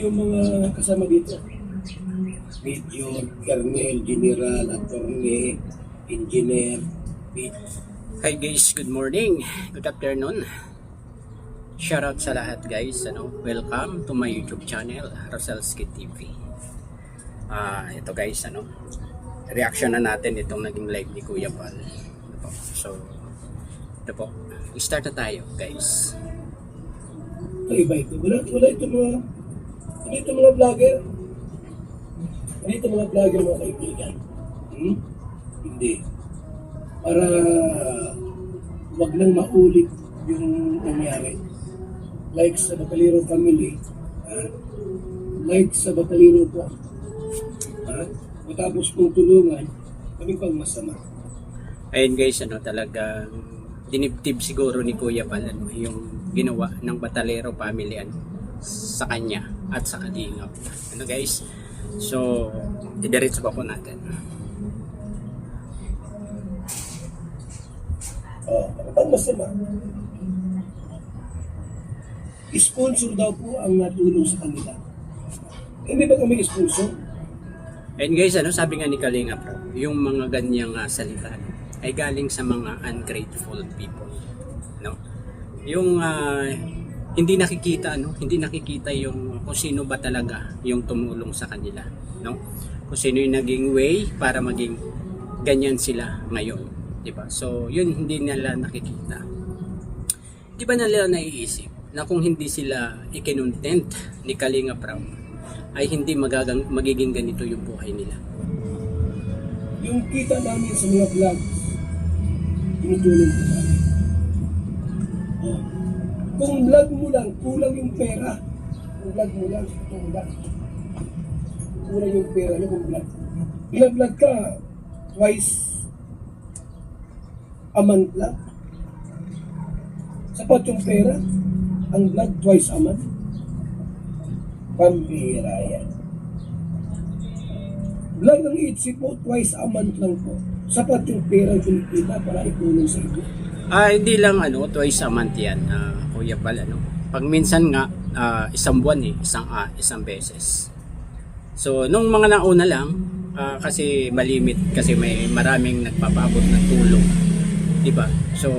yung mga kasama dito. Major, Colonel, General, Attorney, Engineer, Hi guys, good morning, good afternoon. Shoutout sa lahat guys, welcome to my YouTube channel, Roselski TV. Ito guys, reaction na natin itong naging live ni Kuya Bal. So, ito po, start na tayo guys. Iba ito. Wala ito mga vlogger. Wala ito mga vlogger mga kaibigan. Hindi. Para wag nang maulit yung nangyari. Like sa Batalino family, like sa Batalino po, matapos kong tulungan, kami pang masama. Ayun guys, talagang dinibdib siguro ni Kuya Bal yung ginawa ng Batalero family sa kanya at sa Kalingap. Guys, so idiretso pa po natin. Ang masama, sponsor daw po ang natulong sa kanila. Hindi ba kami sponsor? And guys, sabi nga ni Kalingap, yung mga ganyang salita ay galing sa mga ungrateful people, yung hindi nakikita yung kung sino ba talaga yung tumulong sa kanila, kung sino yung naging way para maging ganyan sila ngayon, di ba? So yun, hindi nila nakikita. Di ba nila naiisip na kung hindi sila ikinontent ni Kalingap ay hindi magiging ganito yung buhay nila. Yung kita namin sa mga vlog, tinutulong ko namin. Kung vlog mo lang, kulang yung pera. Kung vlog mo lang, kulang yung pera na kung vlog. Vlog ka twice a month lang. Sapat yung pera, ang vlog twice a month. Pambihira yan. Vlog ng isip mo, twice a month lang po. Sapat yung pera kinikita para itulong sa inyo. Hindi lang twice a month yan, Kuya Bal. Pag minsan nga, isang buwan isang beses. So, nung mga nauna lang, kasi malimit, kasi may maraming nagpapaabot ng tulong. Diba? So,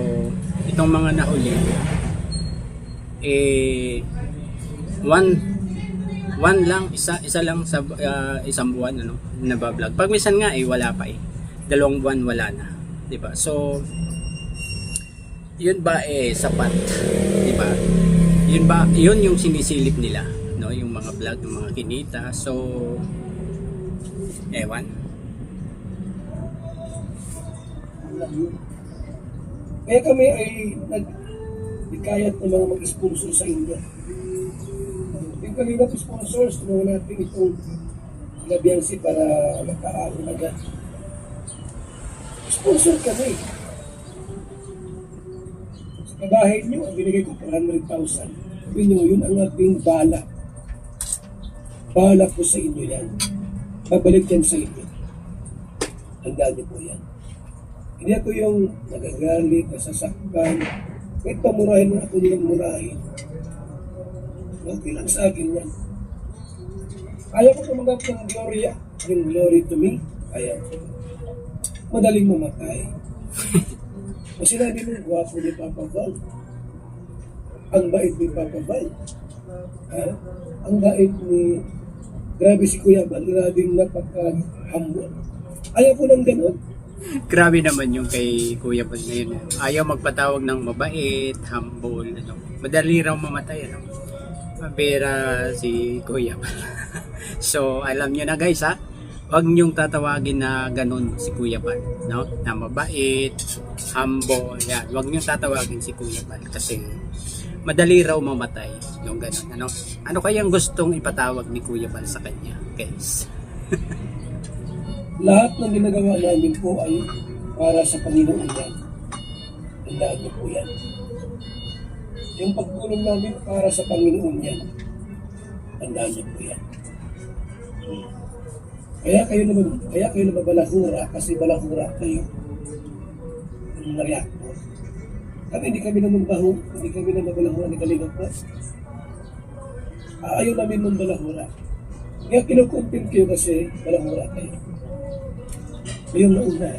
itong mga nahuli, one lang, isa lang sa isang buwan nabablog. Pag minsan nga wala pa 2 buwan wala na, 'di ba? So yun ba sapat, 'di ba? Yun yung sinisilip nila, yung mga vlog, yung mga kinita. So ewan. Kaya kami ay nagkayat ng mga mag-sponsor sa inyo. Yung kanina po sponsors, tulungan natin itong Labiansi para magkaroon agad. Sponsor kami. Sa kabahay nyo, binigay ko 400,000. Sabi nyo, yun ang ating bala. Bala po sa inyo yan. Babalik yan sa inyo. Tandaan niyo po yan. Hindi ako yung nagagalit, nasasaktan. Kahit pamurahin mo ako nilang murahin. Okay lang sa akin yan. Kaya ko tumanggap ng gloria, yung glory to me. Kaya madaling mamatay. O sinabi mo, guwapo ni Papa Val. Ang bait ni Papa Val. Ang bait ni... Grabe si Kuya Val, grabing napaka-humble. Ayaw ko ng ganun. Grabe naman yung kay Kuya Bal na yun. Ayaw magpatawag ng mabait, humble, madali raw mamatay, Pera si Kuya Bal. So, alam nyo na guys, huwag nyong tatawagin na ganun si Kuya Bal, na mabait, humble, yan. Huwag nyong tatawagin si Kuya Bal kasi madali raw mamatay yung ganun. Ano kayang gustong ipatawag ni Kuya Bal sa kanya, guys? Lahat ng ginagawa namin po ay para sa Panginoon yan. Tandaan niyo po yan. Yung pagtulong namin para sa Panginoon yan. Tandaan niyo po yan. Kaya kayo naman balahura kasi balahura kayo. Yung reactor. Kami hindi kami naman baho, hindi kami naman balahura ni Kalingap po. Ayaw namin mong balahura. Kaya kinukontent kayo kasi balahura kayo. Ngayong nauna,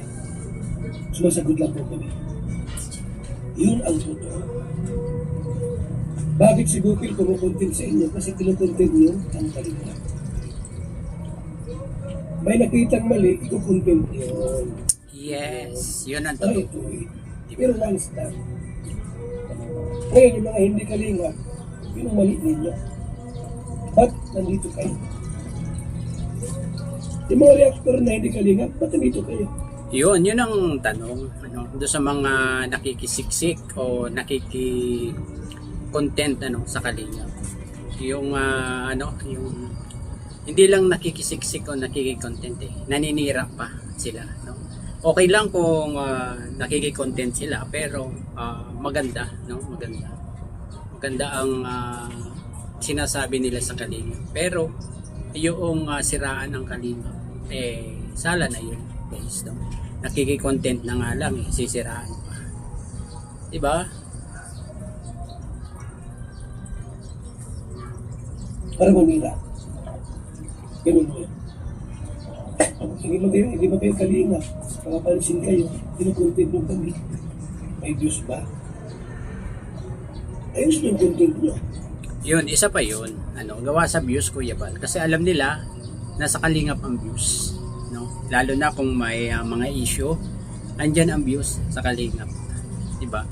sumasagot lang po kami. Yun ang totoo. Bakit si Bukil kumukontent sa inyo? Kasi kinukontent nyo ang kalina. May nakitang mali, ikukontent yun. Yes, yun ang Ano totoo. ito eh. Pero once lang. Ngayon, yung mga hindi kalinga, yun ang mali ninyo. Ba't nandito kayo? Yung mga reactor na hindi kalinga, ba't nandito kayo? Yun ang tanong. Doon sa mga nakikisiksik o content sa Kalingap. Yung yung hindi lang nakikisiksik o nakikikontent naninira pa sila, no? Okay lang kung nakikikontent sila pero maganda, no? Maganda ang sinasabi nila sa Kalingap. Pero yung siraan ng Kalingap sala na yun, guys, no? Nakikikontent na nga lang sisiraan pa. Diba? Para mamira. Ganun mo. Hindi ba kayo kalinga? Pakapansin kayo, kinukontent nyo kami. May Diyos ba? Ayos yung content nyo. Yun, isa pa yun. Gawa sa views, Kuya Bal. Kasi alam nila, nasa Kalingap ang views. No? Lalo na kung may mga issue, andyan ang views sa Kalingap. Diba?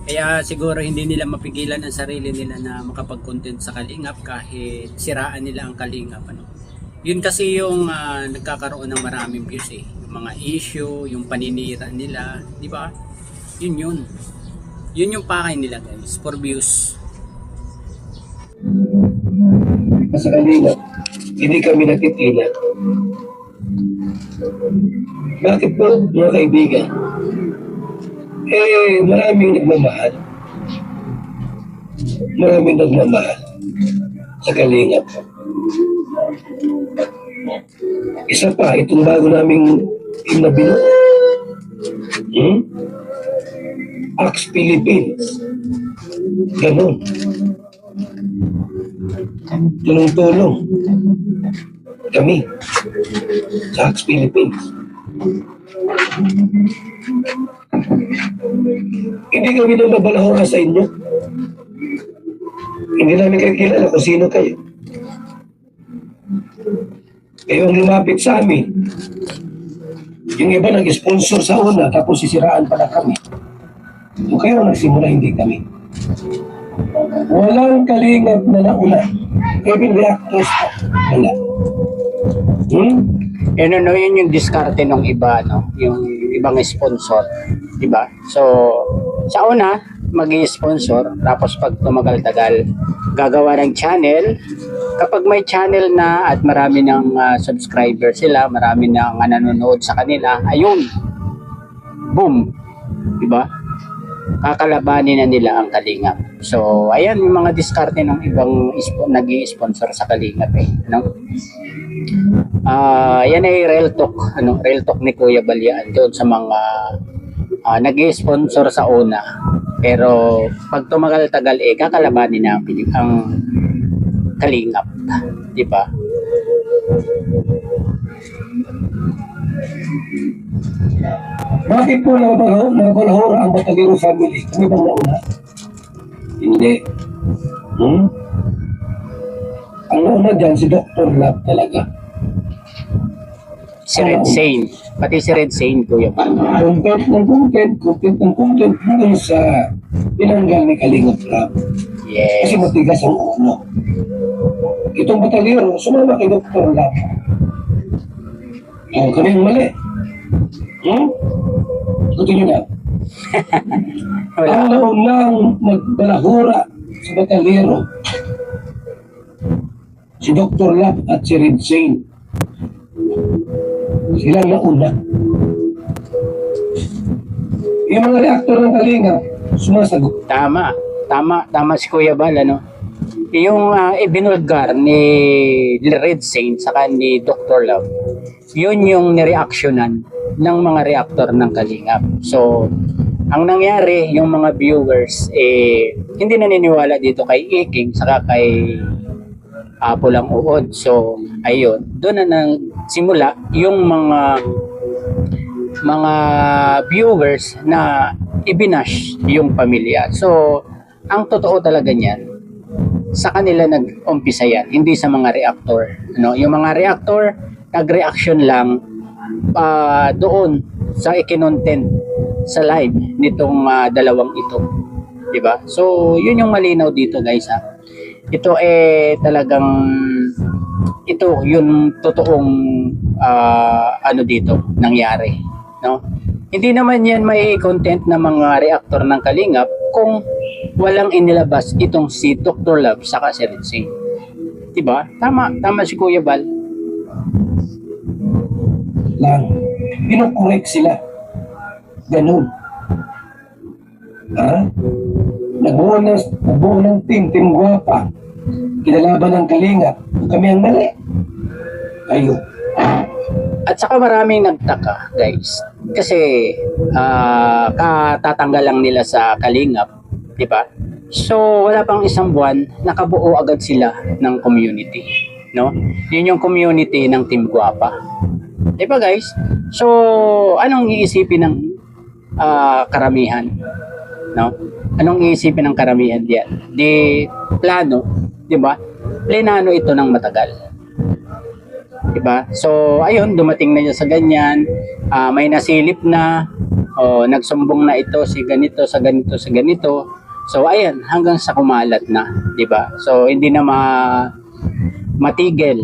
Kaya siguro hindi nila mapigilan ang sarili nila na makapag-content sa Kalingap kahit siraan nila ang Kalingap. Yun kasi yung nagkakaroon ng maraming views Yung mga issue, yung paninira nila, di ba? Yun yung pakay nila, guys, for views. Sa kanila, hindi kami natitila. Bakit po, mga kaibigan? Maraming nagmamahal. Maraming nagmamahal sa Kalingap. Isa pa, itong bago naming team na binuo. Axe Philippines. Ganon. Tulong-tulong. Kami. Sa Axe Philippines. Hindi kami na mabalahura sa inyo. Hindi namin kayo kilala kung sino kayo. Kayo ang lumapit sa amin. Yung iba nag-sponsor sa una, tapos sisiraan pala kami. Kung kayo ang nagsimula, hindi kami. Walang Kalingap na nauna. Kevin reactors pa. Wala. Yun yung diskarte ng iba, no? Yung ibang sponsor, di ba? So, sa una, mag-i-sponsor, tapos pag tumagal-tagal, gagawa ng channel. Kapag may channel na at marami ng subscriber sila, marami nang nanonood sa kanila, ayun, boom, di ba? Kakalabanin na nila ang Kalingap. So, ayan yung mga diskarte ng ibang nag-i-sponsor sa Kalingap no? Yan ay real talk, real talk ni Kuya Balyaan doon sa mga nag-i-sponsor sa una. Pero pag tumagal-tagal kakalabanin na ang Kalingap, di ba? Bakit po nabalahura ang Batalero family? Kami bang nauna? Hindi. Ang nauna dyan, si Dr. Lab talaga. Si Red Sane. Pati si Red Sane, Kuya pa. Content ng content hanggang sa pinanggal ni Kalingap Lab. Yes. Kasi matigas ang ulo. Itong Batalero, sumama kay Dr. Lab. Kami yung mali. Ikutin nyo na. Ang naunang magbalahura sa Batalero, si Dr. Lab at si Red Sane. Sila nauna. Yung mga reaktor ng Kalingap, sumasagot. Tama si Kuya Bal, Yung ibinulgar ni Red Sane saka ni Dr. Love, yun yung nireaksyonan ng mga reaktor ng Kalingap. So, ang nangyari, yung mga viewers hindi naniniwala dito kay Iking saka kay pulang uod. So, ayun, doon na nang simula yung mga viewers na ibinash yung pamilya. So, ang totoo talaga niyan, sa kanila nag-umpisa yan, hindi sa mga reactor. Ano, yung mga reactor, nag-reaction lang doon sa ikinontent sa live nitong dalawang ito. Diba? So, yun yung malinaw dito guys ha. Ito talagang ito yung totoong ano dito nangyari, no? Hindi naman yan may content ng mga reactor ng Kalingap kung walang inilabas itong si Dr. Love saka si Ritzy. Diba? Tama si Kuya Bal. Lang. Pinokorek sila. Ganun. Ha? Nabuo ng team Guapa. Kinalaban ng Kalingap. Kami ang mali. Kayo. At saka maraming nagtaka, guys. Kasi katatanggal lang nila sa Kalingap, 'di ba? So wala pang isang buwan, nakabuo agad sila ng community, no? 'Yun yung community ng Team Guapa. 'Di ba, guys? So anong iisipin ng karamihan, no? Anong iisipin ng karamihan diyan? Di plano, 'di ba? Plenano ito ng matagal. Diba? So, ayun, dumating na siya sa ganyan, may nasilip na, nagsumbong na ito si ganito, sa ganito, sa ganito. So, ayun, hanggang sa kumalat na, diba? So, hindi na matigil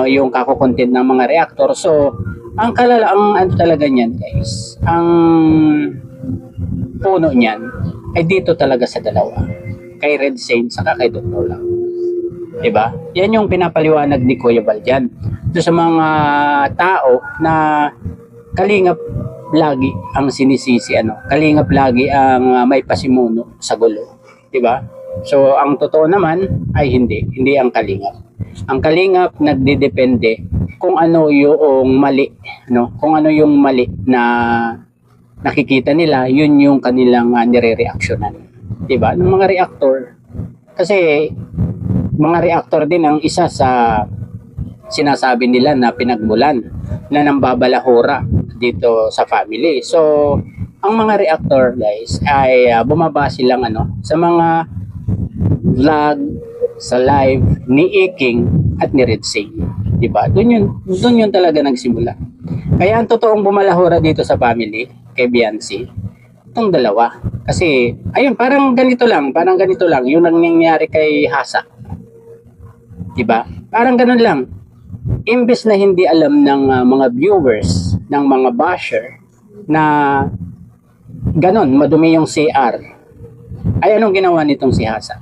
yung kakukontent ng mga reactor. So, ang ano talaga niyan, guys, ang puno niyan ay dito talaga sa dalawa. Kay Red Saint, saka kay Dr. Lang. Diba? Yan yung pinapaliwanag ni Kuya Bal dyan. Doon sa mga tao na Kalingap lagi ang sinisisi, Kalingap lagi ang may pasimuno sa gulo. Diba? So, ang totoo naman ay hindi ang Kalingap. Ang Kalingap nagdidepende kung ano yung mali, kung ano yung mali na nakikita nila, yun yung kanilang nire-reactionan. Diba? Ng mga reactor. Kasi mga reactor din ang isa sa sinasabi nila na pinagmulan na nambabalahura dito sa family. So, ang mga reactor guys ay bumabase lang sa mga vlog, sa live ni Iking at ni Ritzy. Diba? Doon yun talaga nagsimula. Kaya ang totoong bumalahura dito sa family kay Biancy, itong dalawa. Kasi, ayun, parang ganito lang yung nangyayari kay Hasa. Diba? Parang ganun lang. Imbes na hindi alam ng mga viewers, ng mga basher, na ganun, madumi yung CR, ay anong ginawa nitong si Hasa?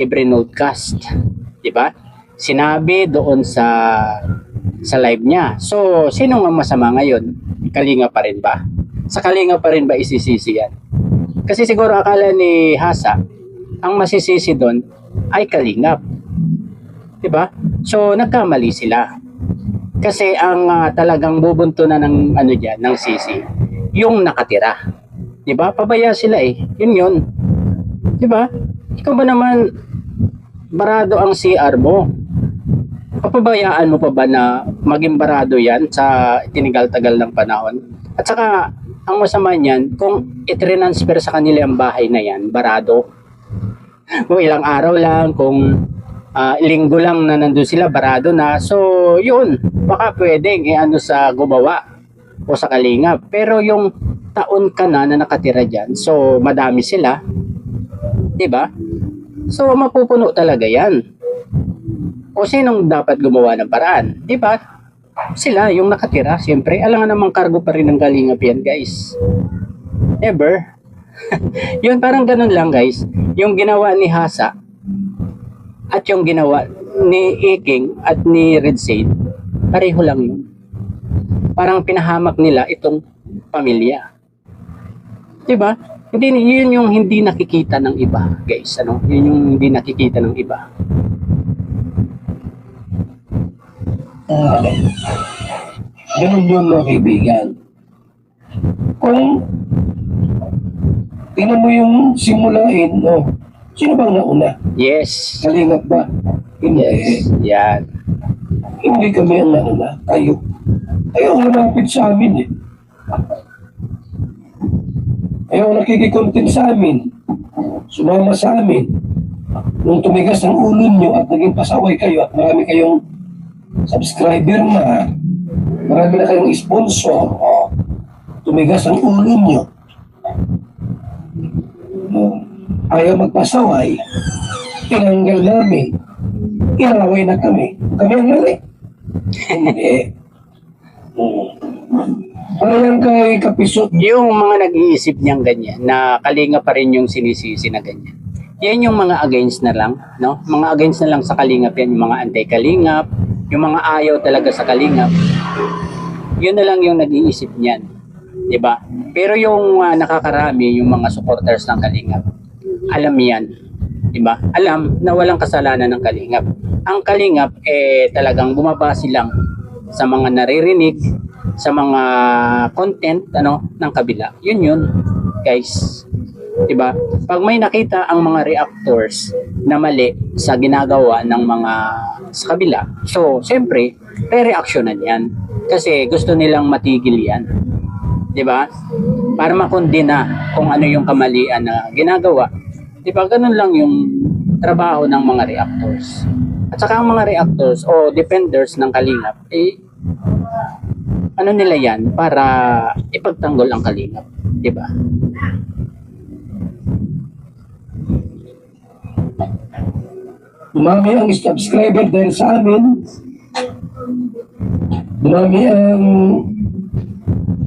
I-broadcast. Diba? Sinabi doon sa live niya. So, sino nga masama ngayon? Kalinga pa rin ba? Sa Kalinga pa rin ba isisisi yan? Kasi siguro akala ni Hasa, ang masisisi doon ay Kalingap. Diba? So, nagkamali sila. Kasi ang talagang bubunto na ng ng sisi, yung nakatira. Diba? Pabaya sila eh. Yun. Diba? Ikaw ba naman, barado ang CR mo? Papabayaan mo pa ba na maging barado yan sa tinigal-tagal ng panahon? At saka, ang masama niyan, kung i-transfer sa kanila ang bahay na yan, barado. Kung ilang araw lang, kung linggo lang na nandun sila, barado na. So, yun, baka pwedeng sa gumawa o sa Kalingap. Pero yung taon ka na nakatira dyan, so madami sila, diba? So, mapupuno talaga yan. O sinong dapat gumawa ng paraan? Diba? Sila, yung nakatira, siyempre. Alam nga namang cargo pa rin ng Kalingap yan, guys. Ever. Yun, parang ganun lang, guys. Yung ginawa ni Hasa, at yung ginawa ni Iking at ni Red Saint, pareho lang yun. Parang pinahamak nila itong pamilya. Diba? Yun yung hindi nakikita ng iba, guys. Yun yung hindi nakikita ng iba. Ganun yun mga kaibigan. Kung tingnan mo yung simulain, sino bang nauna? Yes. Kalingap ba? Hindi. Yan. Hindi kami ang nauna. Kayo. Kayo ang lumapit sa amin eh. Kayo ang nakikikontent sa amin. Sumama sa amin. Nung tumigas ang ulo nyo at naging pasaway kayo at marami kayong subscriber na, marami na kayong sponsor, tumigas ang ulo nyo. Ayaw magpasaway, tinanggal namin, inaway na kami. Kami ang mali. Hindi. Parang kay Kapisot. Yung mga nag-iisip niyang ganyan, na kalinga pa rin yung sinisisi na ganyan. Yan yung mga against na lang, no? Mga against na lang sa kalingap yan, yung mga anti-kalingap, yung mga ayaw talaga sa kalingap. Yun na lang yung nag-iisip niyan. Diba? Pero yung nakakarami, yung mga supporters ng kalingap, alam yan. Diba? Alam na walang kasalanan ng kalingap. Ang kalingap, talagang bumabase lang sa mga naririnig, sa mga content ng kabila. Yun, guys. Diba? Pag may nakita ang mga reactors na mali sa ginagawa ng mga sa kabila, so, siyempre, re-reactionan yan. Kasi gusto nilang matigil yan. Diba? Para makondena kung ano yung kamalian na ginagawa. Diba? Ganun lang yung trabaho ng mga reactors. At saka ang mga reactors o defenders ng kalingap, ano nila yan para ipagtanggol ang kalingap. Diba? Dumami ang subscriber dahil sa amin. Dumami ang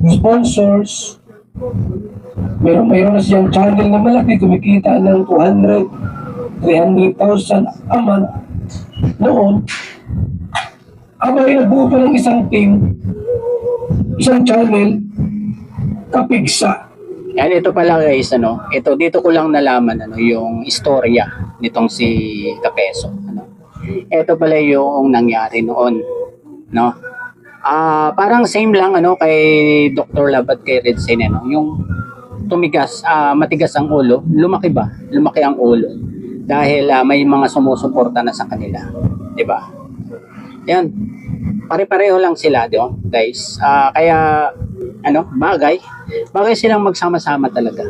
sponsors. Mayroon na siyang channel na malaki, kumikita ng 200, 300,000 a month. Noon, abay nagbuo pa ng isang team, isang channel, kapigsa. Yan, ito pala guys, ito dito ko lang nalaman yung istorya nitong si Kapeso. Ito pala yung nangyari noon, no? Parang same lang kay Dr. Lab at kay Red Sen, yung tumigas, matigas ang ulo, lumaki ang ulo dahil may mga sumusuporta na sa kanila, 'di ba? Yan. Pare-pareho lang sila, guys. Kaya bagay silang magsama-sama talaga.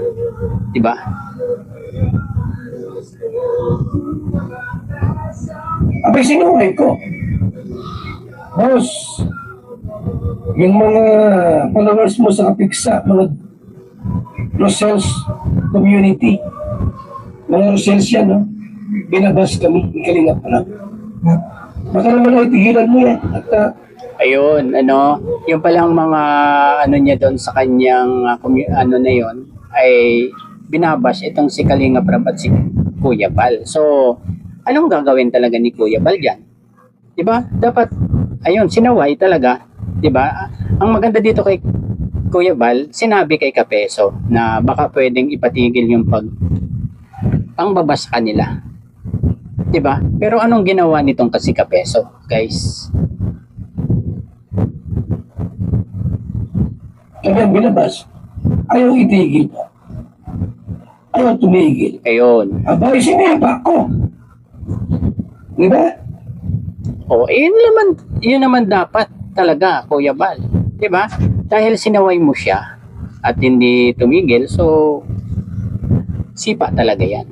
'Di ba? Abay, sinuhay ko. Boss, yung mga followers mo sa Kapigsa, mga Rosales community, mga Rosales yan, no? Binabas kami, ikalinga pa lang. Baka naman ay tigilan mo yan. At, ayun, yung palang mga niya doon sa kanyang na yon ay binabash itong si Kalinga Prab at si Kuya Bal. So, anong gagawin talaga ni Kuya Bal diyan? 'Di ba? Dapat ayun, sinaway talaga, 'di ba? Ang maganda dito kay Kuya Bal, sinabi kay Kapeso na baka pwedeng ipatigil yung pangbabas kanila. 'Di ba? Pero anong ginawa nitong kasi Kapeso, guys? kaya binabas, ayaw itigil pa. Ayaw tumigil. Ayun. Abay, sinipa ko. Di ba? O, yun naman dapat talaga, Kuya Bal. 'Di ba? Dahil sinaway mo siya at hindi tumigil, so sipa talaga 'yan.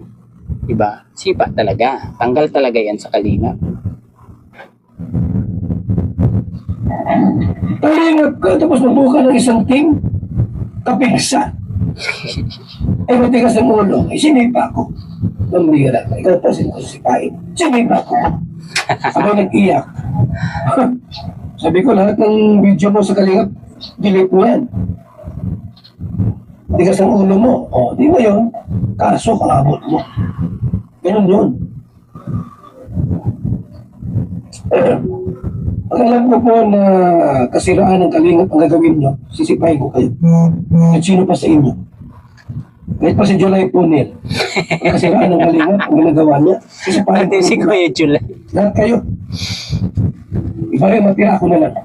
'Di ba? Sipa talaga. Tanggal talaga 'yan sa Kalingap. Kalingap ka, tapos mabuka ng isang team, Kapigsa. Matigas ang ulo, sinipa ko. Namira ka, ikaw pa sinusipain. Sinipa ko. Ako nag-iyak. Sabi ko, lahat ng video mo sa Kalingap, delete mo yan. Tigas ang ulo mo. Di ba yun? Kaso, kaabot mo. Ganun yun. Ang alam ko po na kasiraan ng Kalingap ang gagawin nyo, sisipahin ko kayo. At sino pa sa inyo? Kahit pa si July Punil. Ang kasiraan ng Kalingap ang ginagawa niya, sisipahin ko. Si Kuya July. Lahat kayo. Iba rin, matira ako na lang.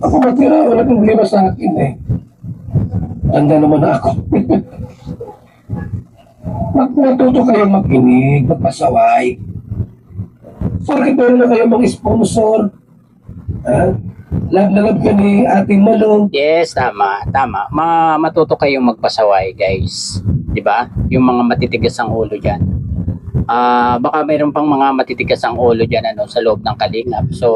Ako matira, wala kang problema sa akin eh. Tanda naman na ako. Matuto kayong makinig, magpasaway. Bakit meron na kayong mga sponsor? Ha? Love na love ka ni Ating Malong. Yes, tama, tama. Matuto kayong magpasaway, guys. 'Di ba? Yung mga matitigas ang ulo diyan. Baka mayroon pang mga matitigas ang ulo diyan ano sa loob ng Kalingap. So,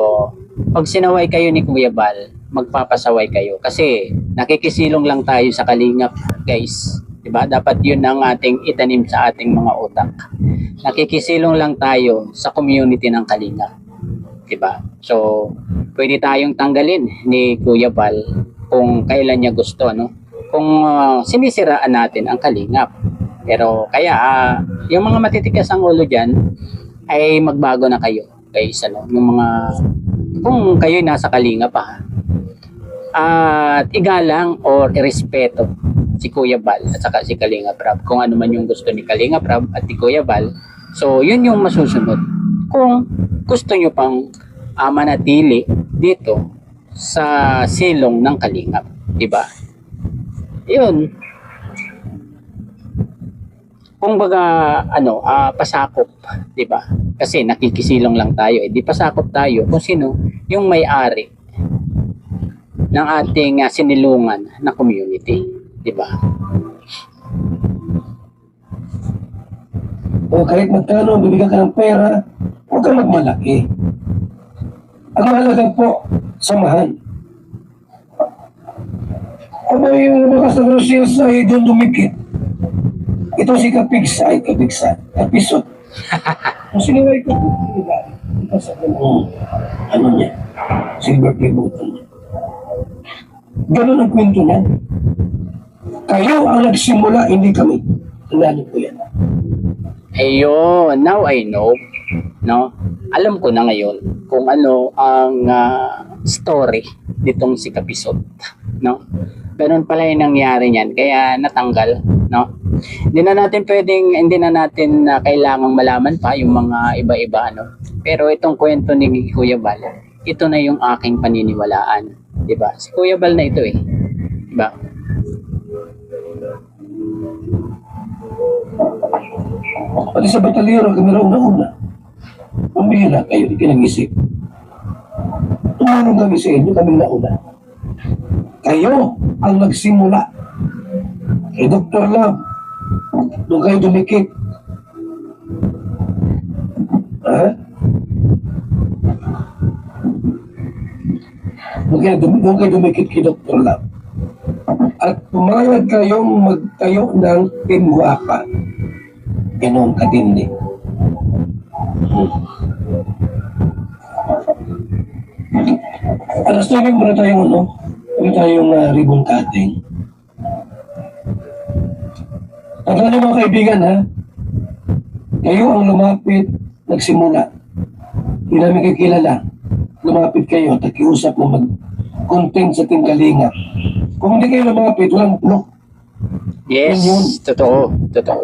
pag sinaway kayo ni Kuya Bal, magpapasaway kayo kasi nakikisilong lang tayo sa Kalingap, guys. 'Di ba? Dapat 'yun ang ating itanim sa ating mga utak. Nakikisilong lang tayo sa community ng Kalingap. 'Di ba? So, pwede tayong tanggalin ni Kuya Bal kung kailan niya gusto, no? Kung sinisiraan natin ang Kalingap. Pero kaya yung mga matitigas ang ulo diyan ay magbago na kayo, guys, ano? Yung mga kung kayo nasa Kalingap pa at igalang or irespeto si Kuya Bal at saka si Kalingap Rab kung ano man yung gusto ni Kalingap Rab at ni Kuya Bal. So, yun yung masusunod. Kung gusto nyo pang manatili dito sa silong ng Kalingap, di ba? Yun. Kung baga pasakop, di ba? Kasi nakikisilong lang tayo, di pasakop tayo kung sino yung may-ari ng ating sinilungan na community, di ba? O kahit magkano, bibigyan ka ng pera, huwag kang magmalaki. Ang mahalaga po, samahan. Kung may lumakas na grocery sa doon dumikit, ito si Kapigsa, Kapisot. Kung siniway ko, ito sa ano niya, silver play button niya. Ganun ang kwento niya. Kayo ang nagsimula, hindi kami. Tandaan po yan. Ayun, now I know, no? Alam ko na ngayon kung ano ang story nitong si Kapisot, no? Ganun pala yung nangyari niyan, kaya natanggal, no? Hindi na natin kailangang malaman pa yung mga iba-iba, no? Pero itong kwento ni Kuya Bal, ito na yung aking paniniwalaan, 'di ba? Si Kuya Bal na ito 'di ba? Pati sa batalyero, kami raw una-una. Pumihila kayo, di kinag-isip. Tumulong kami sa inyo, kami nauna. Kayo ang nagsimula. Kay Dr. Love, doon kayo dumikit. Ha? Doon kayo dumikit kay Dr. Love. At pumayag kayong magtayo ng Team Guapa. Ganon katindi. Alas tayo muna tayong ribbon cutting. Tandaan mga kaibigan ha, kayo ang lumapit, nagsimula. Hindi namin kayo kilala. Lumapit kayo, takiusap na mag-content sa Team Kalingap. Kung hindi kayo lumapit, walang block. Yes, totoo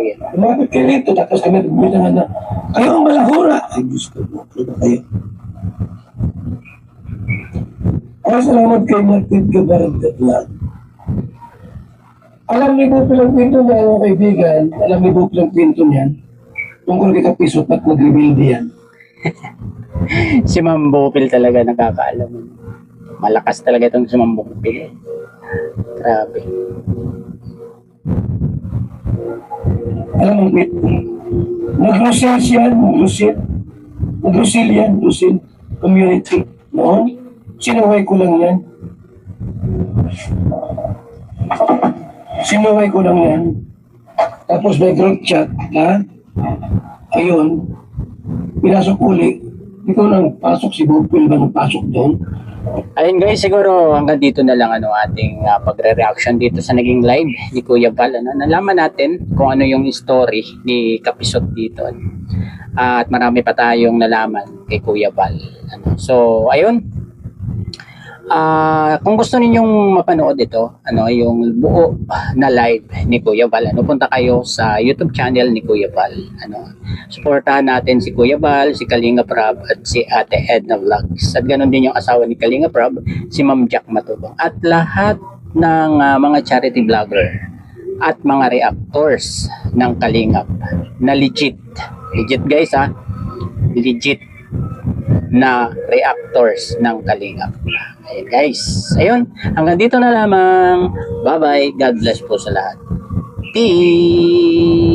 yan. Lumapit kayo rito, tapos kami nagbitangan na, kayo ang malahura. Ay, Diyos ko, ano ba kayo? Ay, salamat kay Martin Gabaragdatlan. Alam ni Bupil ang pinto niya, mga kaibigan, alam ni Bupil ang pinto niyan, tungkol kay Kapisot at nag-rebuild yan. Si Ma'am Bupil talaga nakakaalam. Malakas talaga itong si Ma'am Bupil. Grabe. Alam mo, nag-Rusil siya, Rusil community. Noon, sinuway ko lang yan. Tapos may group chat, ha? Ayun, pinasok uli. Ikaw nang pasok, si Bupil ba nang pasok doon? Ayun guys, siguro hanggang dito na lang ating pagre-reaction dito sa naging live ni Kuya Bal. Nalaman natin kung ano yung story ni Kapisot dito. At marami pa tayong nalaman kay Kuya Bal. So, ayun. Kung gusto ninyong mapanood ito, yung buo na live ni Kuya Bal, punta kayo sa YouTube channel ni Kuya Bal. Suportahan natin si Kuya Bal, si Kalingap Rab at si Ate Edna Vlogs. At ganoon din yung asawa ni Kalingap Rab, si Ma'am Jack Matubang. At lahat ng mga charity vlogger at mga reactors ng Kalingap na legit. Legit guys ha. Legit na reactors ng Kalingap. Ayun guys. Ayun. Hanggang dito na lamang. Bye bye. God bless po sa lahat. Peace.